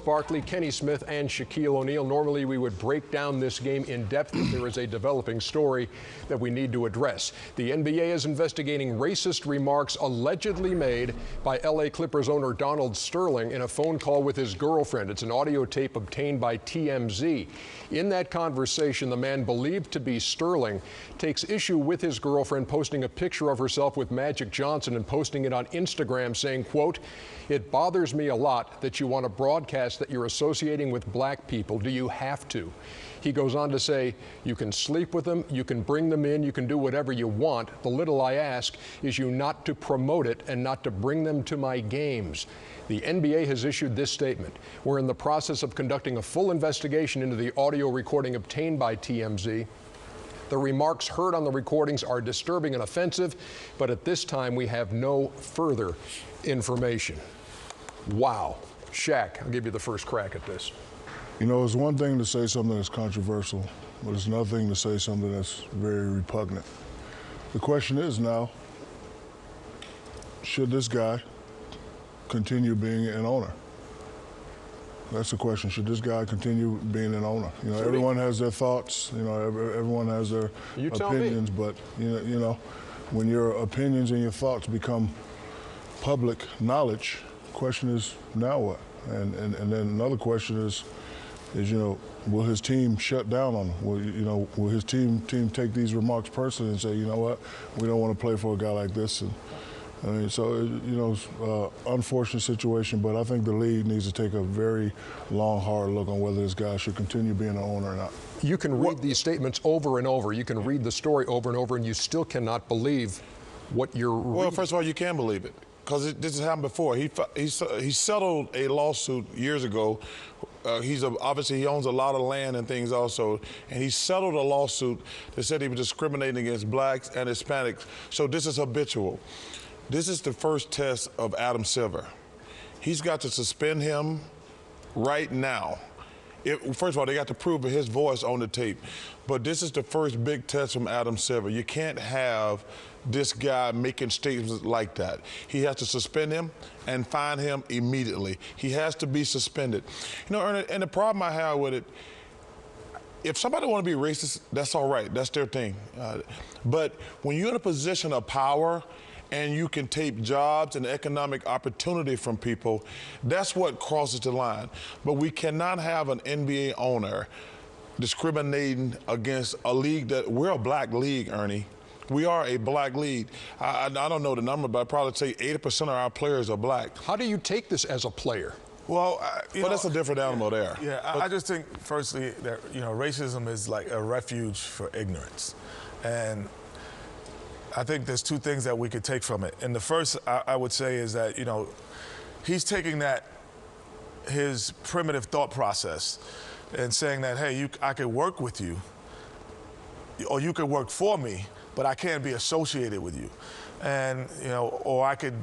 Barkley, Kenny Smith, and Shaquille O'Neal. Normally, we would break down this game in depth, but there is a developing story that we need to address. The NBA is investigating racist remarks allegedly made by LA Clippers owner Donald Sterling in a phone call with his girlfriend. It's an audio tape obtained by TMZ. In that conversation, the man believed to be Sterling takes issue with his girlfriend posting a picture of herself with Magic Johnson and posting it on Instagram saying, quote, "It bothers me a lot that you want to broadcast that you're associating with black people. Do you have to?" He goes on to say, "You can sleep with them, you can bring them in, you can do whatever you want. The little I ask is you not to promote it and not to bring them to my games." The NBA has issued this statement. We're in the process of conducting a full investigation into the audio recording obtained by TMZ. The remarks heard on the recordings are disturbing and offensive, but at this time we have no further information. Wow. Shaq, I'll give you the first crack at this. You know, it's one thing to say something that's controversial, but it's another thing to say something that's very repugnant. The question is now, should this guy continue being an owner? That's the question. Should this guy continue being an owner? You know, everyone has their thoughts. You know, everyone has their opinions. But you know, when your opinions and your thoughts become public knowledge, the question is now what? And then another question is you know, will his team shut down on him? Will his team take these remarks personally and say, you know what, we don't want to play for a guy like this? And I mean, so, you know, unfortunate situation, but I think the league needs to take a very long, hard look on whether this guy should continue being an owner or not. You can read these statements over and over. You can read the story over and over, and you still cannot believe what you're reading. Well, first of all, you can believe it, because this has happened before. He settled a lawsuit years ago. Obviously, he owns a lot of land and things also, and he settled a lawsuit that said he was discriminating against blacks and Hispanics. So this is habitual. This is the first test of Adam Silver. He's got to suspend him right now. First of all, they got to prove his voice on the tape. But this is the first big test from Adam Silver. You can't have this guy making statements like that. He has to suspend him and fine him immediately. He has to be suspended. You know, Ernie, and the problem I have with it, if somebody want to be racist, that's all right. That's their thing. But when you're in a position of power and you can take jobs and economic opportunity from people, that's what crosses the line. But we cannot have an NBA owner discriminating against a league that, we're a black league, Ernie. We are a black league. I don't know the number, but I'd probably say 80% of our players are black. How do you take this as a player? Well, that's a different animal there. Yeah, I just think, firstly, that, you know, racism is like a refuge for ignorance. And I think there's two things that we could take from it. And the first, I would say, is that, you know, he's taking his primitive thought process and saying that, hey, I could work with you, or you could work for me, but I can't be associated with you. And, you know, or I could,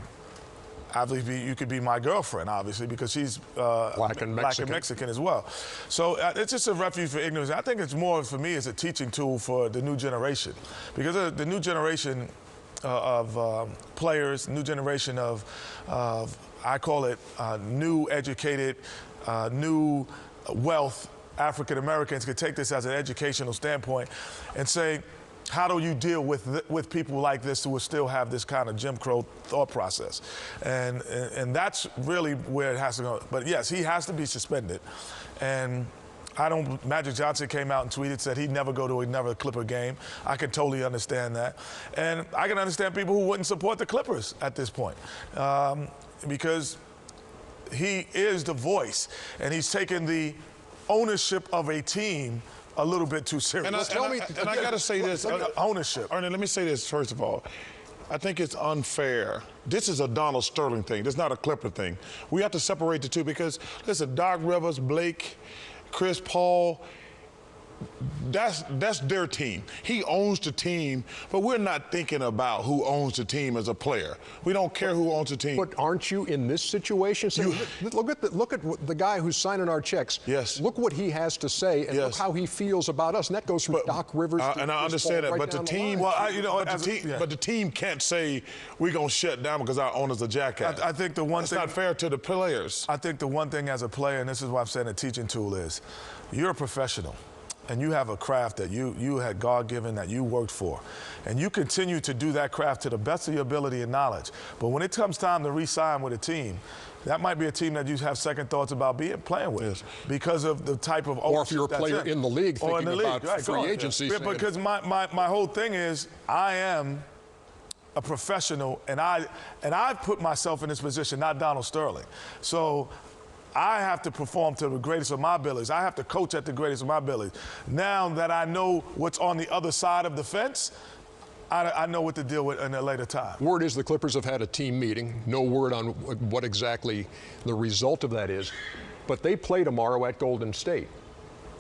obviously, you could be my girlfriend, obviously, because she's black and Mexican as well. So it's just a refuge for ignorance. I think it's more, for me, it's a teaching tool for the new generation. Because the new generation of players, new generation of I call it new educated, new wealth African Americans could take this as an educational standpoint and say, how do you deal with people like this who will still have this kind of Jim Crow thought process? And that's really where it has to go. But yes, he has to be suspended. And Magic Johnson came out and tweeted, said he'd never go to another Clipper game. I can totally understand that. And I can understand people who wouldn't support the Clippers at this point. Because he is the voice, and he's taken the ownership of a team a little bit too serious. And I got to say this. Ownership. Ernie, let me say this first of all. I think it's unfair. This is a Donald Sterling thing. This is not a Clipper thing. We have to separate the two because, listen, Doc Rivers, Blake, Chris Paul, that's their team. He owns the team, but we're not thinking about who owns the team as a player. We don't care who owns the team. But aren't you in this situation saying, look at the guy who's signing our checks. Yes. Look what he has to say, and look how he feels about us. And that goes from Doc Rivers to and I understand that, right but the team, but the team can't say we're gonna shut down because our owner's a jackass. I think the one That's thing not fair to the players. I think the one thing as a player, and this is why I'm saying a teaching tool is, you're a professional. And you have a craft that you had God-given, that you worked for. And you continue to do that craft to the best of your ability and knowledge. But when it comes time to re-sign with a team, that might be a team that you have second thoughts about playing with because of the type of or if you're a player in the league thinking about free agency. Yeah, because my whole thing is I am a professional, and I put myself in this position, not Donald Sterling. So I have to perform to the greatest of my abilities. I have to coach at the greatest of my abilities. Now that I know what's on the other side of the fence, I know what to deal with in a later time. Word is the Clippers have had a team meeting. No word on what exactly the result of that is. But they play tomorrow at Golden State.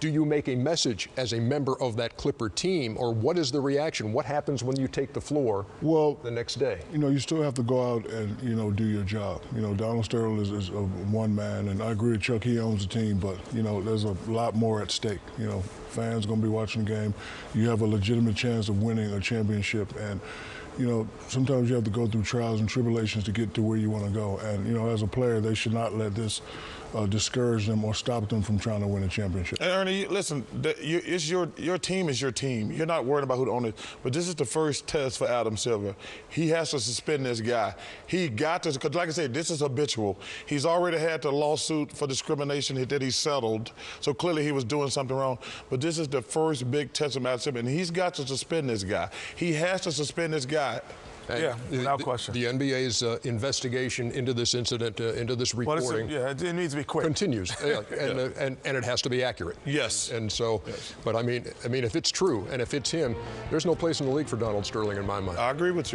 Do you make a message as a member of that Clipper team, or what is the reaction? What happens when you take the floor the next day? You still have to go out and, do your job. Donald Sterling is a one man, and I agree with Chuck, he owns the team, but, there's a lot more at stake. Fans going to be watching the game. You have a legitimate chance of winning a championship, and, sometimes you have to go through trials and tribulations to get to where you want to go. And, as a player, they should not let this discourage them or stop them from trying to win a championship. And Ernie, listen, your team is your team. You're not worried about who owns it. But this is the first test for Adam Silver. He has to suspend this guy. He got to, because like I said, this is habitual. He's already had the lawsuit for discrimination that he settled. So clearly he was doing something wrong. But this is the first big test of Adam Silver, and he's got to suspend this guy. He has to suspend this guy. Yeah, without question. The NBA's investigation into this incident, into this reporting, it needs to be quick. Continues, and it has to be accurate. Yes. And so, but I mean, if it's true and if it's him, there's no place in the league for Donald Sterling in my mind. I agree with you.